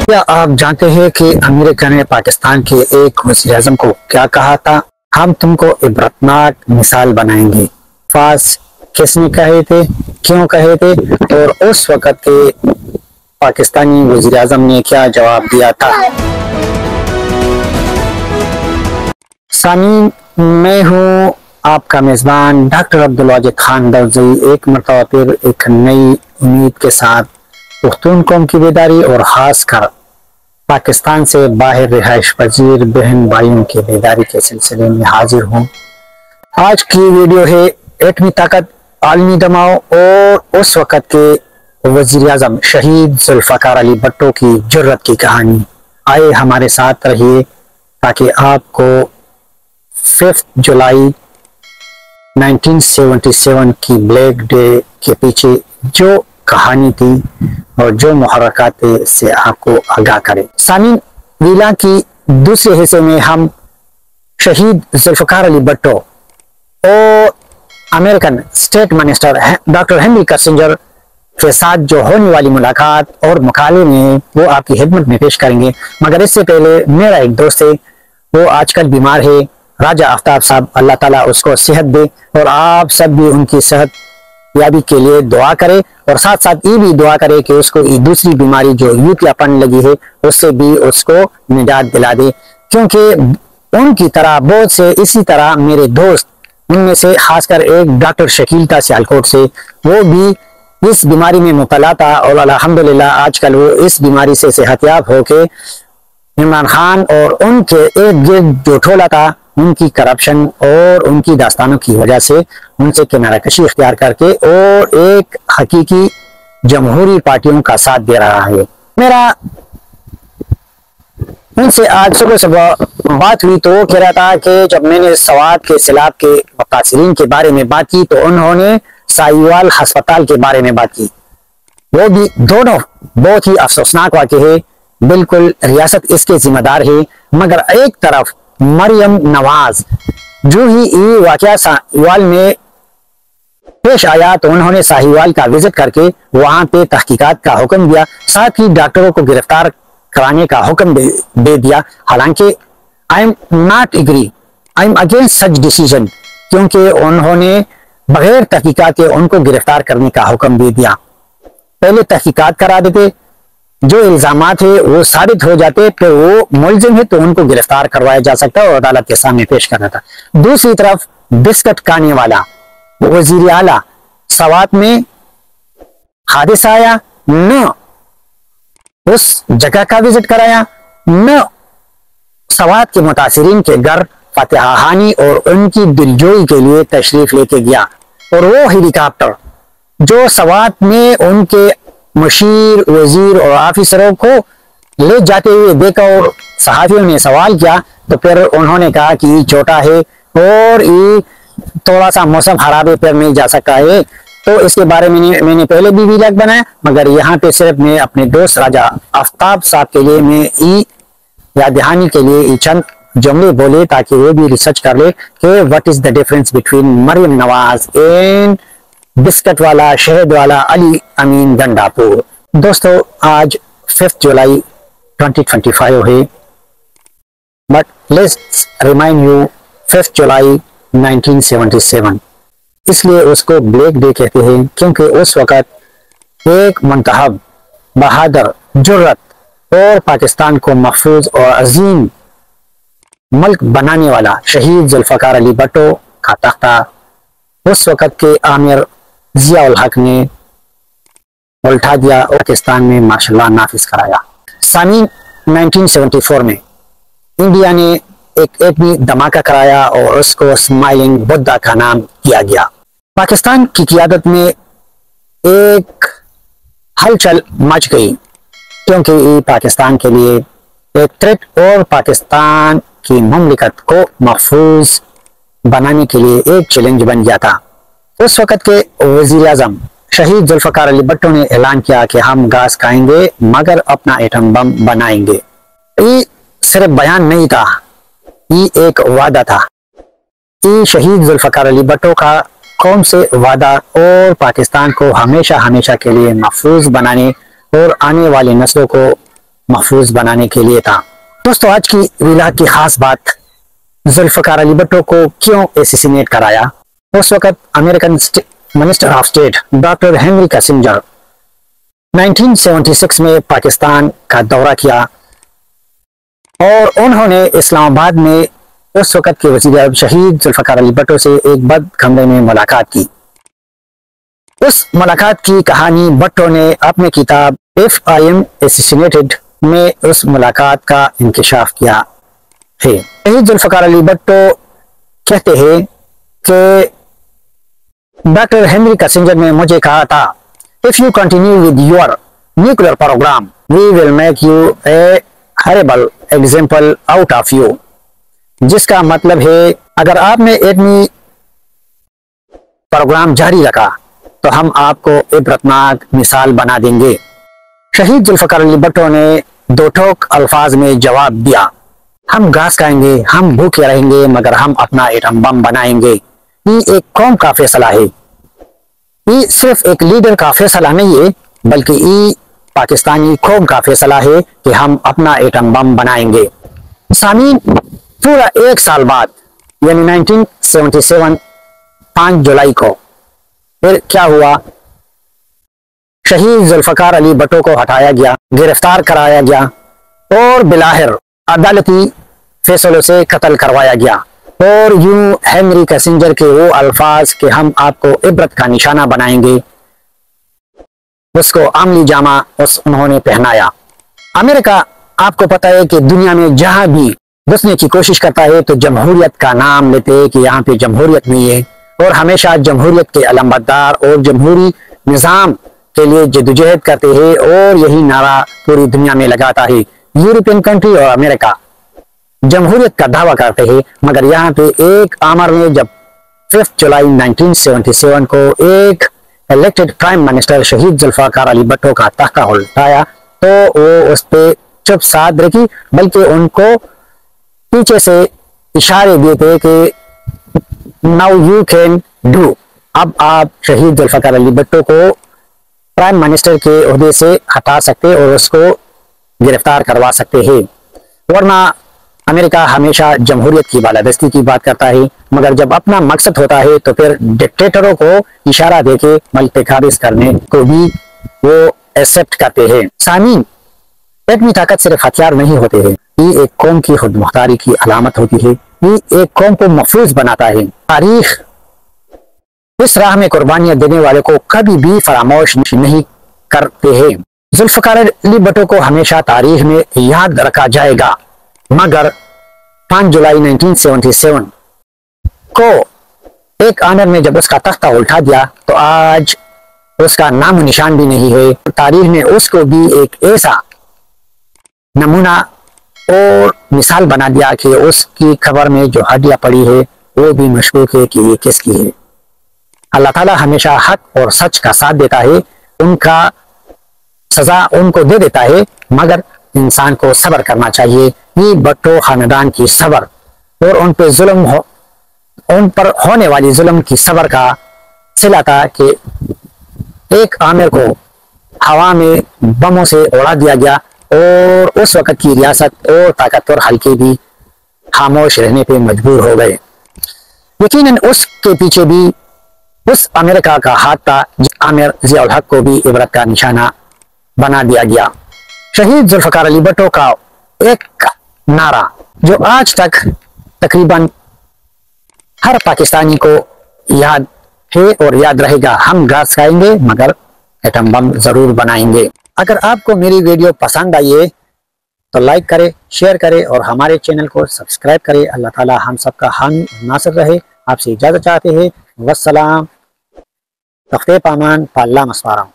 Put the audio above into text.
क्या आप जानते हैं कि अमेरिका ने पाकिस्तान के एक वज़ीर-ए-आज़म को क्या कहा था? हम तुमको इबरतनाक मिसाल बनाएंगे। फास किसने कहे थे, क्यों कहे थे और उस वक़्त के पाकिस्तानी वज़ीर-ए-आज़म ने क्या जवाब दिया था? सामीन, मैं हूँ आपका मेज़बान डॉक्टर अब्दुल वाजिद खान दौज़ई, एक मरतबा फिर एक नई उम्मीद के साथ पुख्तून कौम की बेदारी और ख़ास कर पाकिस्तान से बाहर रिहाइश पजीर बहन भाइयों की बेदारी के सिलसिले में हाजिर हूँ। आज की वीडियो है एटमी ताकत, आलमी दबाव और उस वक़्त के वज़ीर-ए-आज़म शहीद ज़ुल्फ़िकार अली भुट्टो की जुर्रत की कहानी। आए हमारे साथ रहिए ताकि आपको 5 जुलाई 1977 की ब्लैक डे के पीछे जो कहानी थी और जो मुहर्रकात थे से आपको आगाह करें। सामीन, वीला की दूसरे हिस्से में हम शहीद ज़ुल्फ़िकार अली भुट्टो और American state minister doctor Henry Kissinger के साथ जो होने वाली मुलाकात और मुकाले में वो आपकी खिदमत में पेश करेंगे। मगर इससे पहले मेरा एक दोस्त है, वो आजकल बीमार है, राजा आफ्ताब साहब, अल्लाह ताला उसको सेहत दे और आप सब भी उनकी सेहत याबी के लिए दुआ करें और साथ साथ ये भी दुआ करें कि उसको ये दूसरी बीमारी जो यूतियापन लगी है उससे भी उसको निजात दिला दे, क्योंकि उनकी तरह बहुत से इसी तरह मेरे दोस्त, उनमें से खासकर एक डॉक्टर शकील था सियालकोट से, वो भी इस बीमारी में मुब्तला था और अल्हम्दुलिल्लाह आजकल वो इस बीमारी से सेहतयाब होके इमरान खान और उनके एक गिर्द जो ठोला था उनकी करप्शन और उनकी दास्तानों की वजह से उनसे किनारा कशी इख्तियार करके और एक हकीकी जमहूरी पार्टियों का साथ दे रहा है। मेरा उनसे आज सुबह सुबह बात हुई तो वो कह रहा था कि जब मैंने सवात के सैलाब के मुतासिरीन के बारे में बात की तो उन्होंने साहिवाल अस्पताल के बारे में बात की। वो भी दोनों बहुत ही अफसोसनाक वाक़े है, बिल्कुल रियासत इसके जिम्मेदार है। मगर एक तरफ मरियम नवाज जो ही ये वाकया साहिवाल में पेश आया तो उन्होंने साहिवाल का विजिट करके वहां पे तहकीकात का हुक्म दिया, साथ ही डॉक्टरों को गिरफ्तार कराने का हुक्म दे दिया। हालांकि I am not agree, I am against such decision, क्योंकि उन्होंने बगैर तहकीकात के उनको गिरफ्तार करने का हुक्म दे दिया। पहले तहकीकात करा देते, जो इल्जामात है वो साबित हो जाते, फिर वो मुलजिम है तो उनको गिरफ्तार करवाया जा सकता है और अदालत के सामने पेश करना था। दूसरी तरफ बिस्कट खाने वाला वजीर आला सवात में हादिसा आया, न उस जगह का विजिट कराया, न सवात के मुतासिरीन के घर फतेहा हानी और उनकी दिलजोई के लिए तशरीफ लेके गया। और वो हेलीकॉप्टर जो सवात में उनके मुशीर, वजीर और ऑफिसरों को ले जाते हुए देखा और सहाफियों ने सवाल किया तो फिर उन्होंने कहा कि ये छोटा है और ये थोड़ा सा मौसम खराब है, फिर नहीं जा सकता है। तो इसके बारे में मैंने पहले भी व्लॉग बनाया, मगर यहाँ पे सिर्फ मैं अपने दोस्त राजा आफ्ताब साहब के लिए मैं ई याद दहानी के लिए ये चंद जुमले बोले ताकि वो भी रिसर्च कर ले कि what is the difference between Maryam Nawaz and biscuit वाला शहद वाला अली अमीन गंडापुर। दोस्तों, आज 5 जुलाई 2025 है, बट लेट्स रिमाइंड यू 5 जुलाई 1977 इसलिए उसको ब्लैक डे कहते हैं क्योंकि उस वक़्त एक मुंतखब, बहादुर, जुर्रत और पाकिस्तान को महफूज और अजीम मुल्क बनाने वाला शहीद ज़ुल्फ़िकार अली भुट्टो का तख्ता उस वक़्त के आमिर जिया उल हक ने उल्टा दिया और पाकिस्तान में मार्शल नाफिज कराया। सामीन, 1974 में इंडिया ने एक एटमी धमाका कराया और उसको स्माइलिंग बुद्धा का नाम दिया गया। पाकिस्तान की क़ियादत में एक हलचल मच गई क्योंकि ये पाकिस्तान के लिए एक थ्रेट और पाकिस्तान की मुमलिकत को महफूज बनाने के लिए एक चैलेंज बन गया था। उस वक़्त के वज़ीर-ए-आज़म शहीद ज़ुल्फ़िकार अली भुट्टो ने ऐलान किया कि हम घास खाएंगे मगर अपना एटम बम बनाएंगे। ये सिर्फ बयान नहीं था, ये एक वादा था। ये शहीद ज़ुल्फ़िकार अली भुट्टो का कौम से वादा और पाकिस्तान को हमेशा हमेशा के लिए महफूज बनाने और आने वाली नस्लों को महफूज बनाने के लिए था। दोस्तों, आज की वीडियो की खास बात, जुल्फ़िकार अली भुट्टो को क्यों एसेसिनेट कराया। उस वक्त American minister of state doctor Henry Kissinger 1976 में पाकिस्तान का दौरा किया और उन्होंने इस्लामाबाद में उस वक्त के वज़ीर शहीद जुल्फ़िकार अली भुट्टो से एक बंद कमरे में मुलाकात की। उस मुलाकात की कहानी भुट्टो ने अपनी किताब इफ आई एम एसेसिनेटेड में उस मुलाकात का इंकशाफ किया है। शहीद जुल्फ़िकार अली भुट्टो कहते हैं कि डॉक्टर हेनरी किसिंजर ने मुझे कहा था, if you continue with your nuclear programme we will make you a horrible example out of you. जिसका मतलब है, अगर आपने एटमी प्रोग्राम जारी रखा तो हम आपको इबरतनाक मिसाल बना देंगे। शहीद जुल्फ़िकार अली भुट्टो ने दो ठोक अल्फाज में जवाब दिया, हम घास खाएंगे, हम भूखे रहेंगे, मगर हम अपना एटम बम बनाएंगे। ये एक कौम का फैसला है, ये सिर्फ एक लीडर का फैसला नहीं है, बल्कि ये पाकिस्तानी कौम का फैसला है कि हम अपना एटम बम बनाएंगे। सामीन, पूरा एक साल बाद यानी 1977 5 जुलाई को फिर क्या हुआ, शहीद जुल्फ़िकार अली भुट्टो को हटाया गया, गिरफ्तार कराया गया और बिलाहिर अदालती फैसलों से कत्ल करवाया गया। और यूं हेनरी किसिंजर के वो अल्फाज कि हम आपको इबरत का निशाना बनाएंगे, उसको अमली जामा उन्होंने पहनाया। अमेरिका, आपको पता है कि दुनिया में जहां भी घुसने की कोशिश करता है तो जमहूरियत का नाम लेते हैं कि यहाँ पे जमहूरियत नहीं है, और हमेशा जमहूरियत के अलमबरदार और जमहूरी निज़ाम के लिए जद्दोजहद करते हैं और यही नारा पूरी दुनिया में लगाता है। यूरोपियन कंट्री और अमेरिका जमहूरियत का दावा करते हैं, मगर यहाँ पे एक आमर में जब 5 जुलाई 1977 को एक इलेक्टेड प्राइम मिनिस्टर शहीद जुल्फ़िकार अली भुट्टो का तख्ता उल्टाया तो वो उस पर चुप साध रखी, बल्कि उनको पीछे से इशारे दिए थे कि नाउ यू कैन डू, अब आप शहीद जुल्फ़िकार अली भुट्टो को प्राइम मिनिस्टर के ओहदे से हटा सकते और उसको गिरफ्तार करवा सकते हैं। वरना अमेरिका हमेशा जमहूरियत की बालादस्ती की बात करता है, मगर जब अपना मकसद होता है तो फिर डिक्टेटरों को इशारा देके मुल्क पे काबिज करने को भी वो एक्सेप्ट करते हैं। सामीन, एटमी ताकत सिर्फ हथियार नहीं होते हैं, ये एक कौम की खुद मुख्तारी की अलामत होती है, ये एक कौम को महफूज बनाता है। तारीख इस राह में कुर्बानियां देने वाले को कभी भी फरामोश नहीं करते हैं। जुल्फ़िकार अली भुट्टो को हमेशा तारीख में याद रखा जाएगा, मगर 5 जुलाई 1977 को एक आमर में जब उसका तख्ता उल्टा दिया तो आज उसका नाम निशान भी नहीं है। तारीख ने उसको भी एक ऐसा नमूना और मिसाल बना दिया कि उसकी खबर में जो हड्डियां पड़ी है वो भी मशकूक है कि ये किसकी है। अल्लाह ताला हमेशा हक और सच का साथ देता है, उनका सजा उनको दे देता है, मगर इंसान को सब्र करना चाहिए। ये भुट्टो खानदान की सब्र और उन पर होने वाली जुल्म की सब्र का सिला था कि एक आमिर को हवा में बमों से उड़ा दिया गया और उस वक्त की रियासत और ताकतवर हल्के भी खामोश रहने पे मजबूर हो गए। यकीनन उसके पीछे भी उस अमेरिका का हाथ था, आमिर ज़ियाउल हक को भी इबरत का निशाना बना दिया गया। शहीद जुल्फ़िकार अली भुट्टो का एक नारा जो आज तक तकरीबन हर पाकिस्तानी को याद है और याद रहेगा, हम घास खाएंगे मगर एटम बम जरूर बनाएंगे। अगर आपको मेरी वीडियो पसंद आई है तो लाइक करें, शेयर करें और हमारे चैनल को सब्सक्राइब करें। अल्लाह ताला हम सबका हामी नासिर रहे। आपसे इजाजत चाहते हैं। वस्सलाम, तख्ते पामान, पाल्ला मस्वारा।